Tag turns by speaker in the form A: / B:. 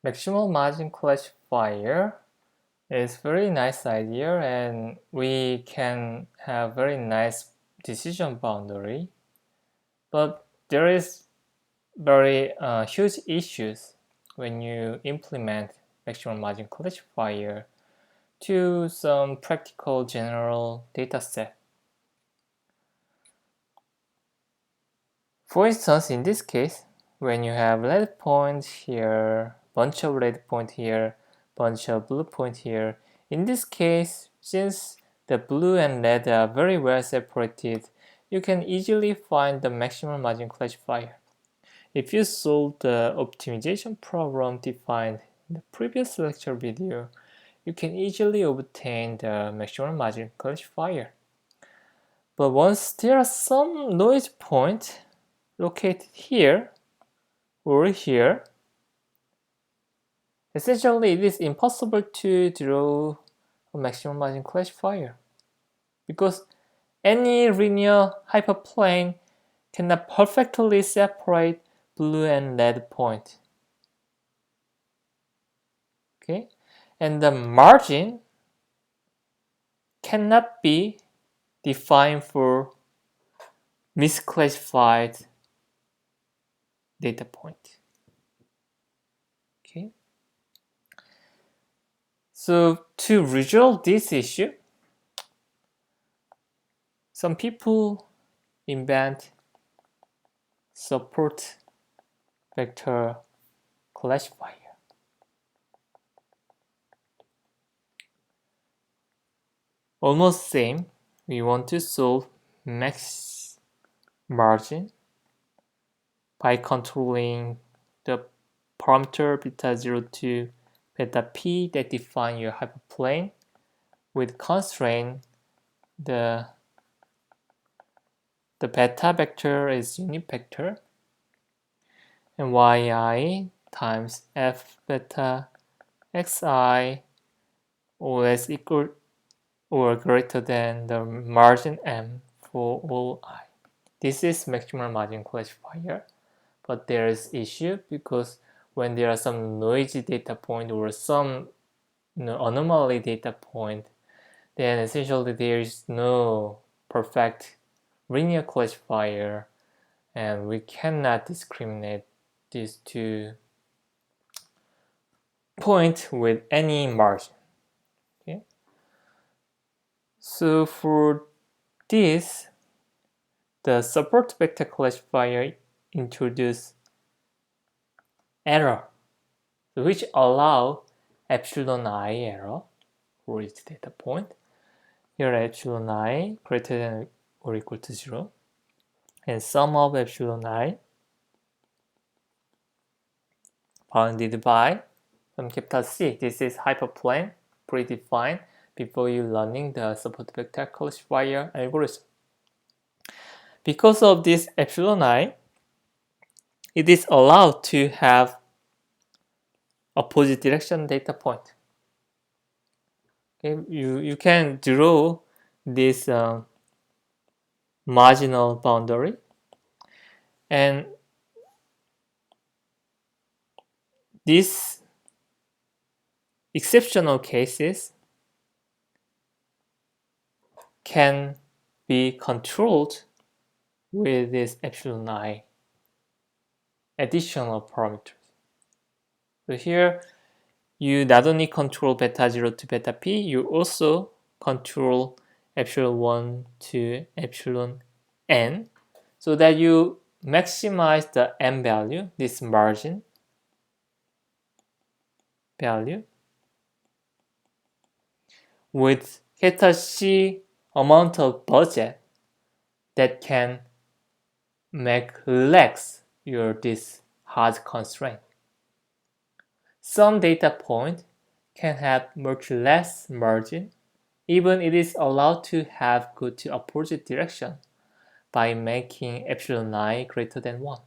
A: Maximal margin classifier is very nice idea, and we can have very nice decision boundary, but there is very huge issues when you implement maximal margin classifier to some practical general data set. For instance, in this case, when you have red point here, bunch of red point here, bunch of blue point here, in this case, since the blue and red are very well separated, you can easily find the maximum margin classifier. If you solve the optimization problem defined in the previous lecture video, you can easily obtain the maximum margin classifier. But once there are some noise points located here or here, essentially it is impossible to draw a maximum margin classifier because any linear hyperplane cannot perfectly separate blue and red point. Okay, and the margin cannot be defined for misclassified data point. Okay, so to resolve this issue, some people invent support vector classifier. Almost same, we want to solve max margin by controlling the parameter beta 0 to beta p that define your hyperplane with constraint the beta vector is unit vector and yi times f beta xi always equal or greater than the margin m for all I. This is maximum margin classifier, but there is issue because when there are some noisy data point or some anomaly data point, then essentially there is no perfect linear classifier and we cannot discriminate these two points with any margin. Okay? So for this, the support vector classifier introduce error, which allow epsilon I error for each data point. Here epsilon I greater than or equal to 0, and sum of epsilon I bounded by some capital C. This is hyperplane predefined before you learning the support vector classifier algorithm. Because of this epsilon I, it is allowed to have opposite direction data point. Okay, you can draw this marginal boundary, and these exceptional cases can be controlled with this epsilon I additional parameters. So here you not only control beta 0 to beta p, you also control epsilon 1 to epsilon n, so that you maximize the m value, this margin value, with capital C amount of budget that can make relax your this hard constraint. Some data point can have much less margin, even it is allowed to have go to opposite direction by making epsilon I greater than 1.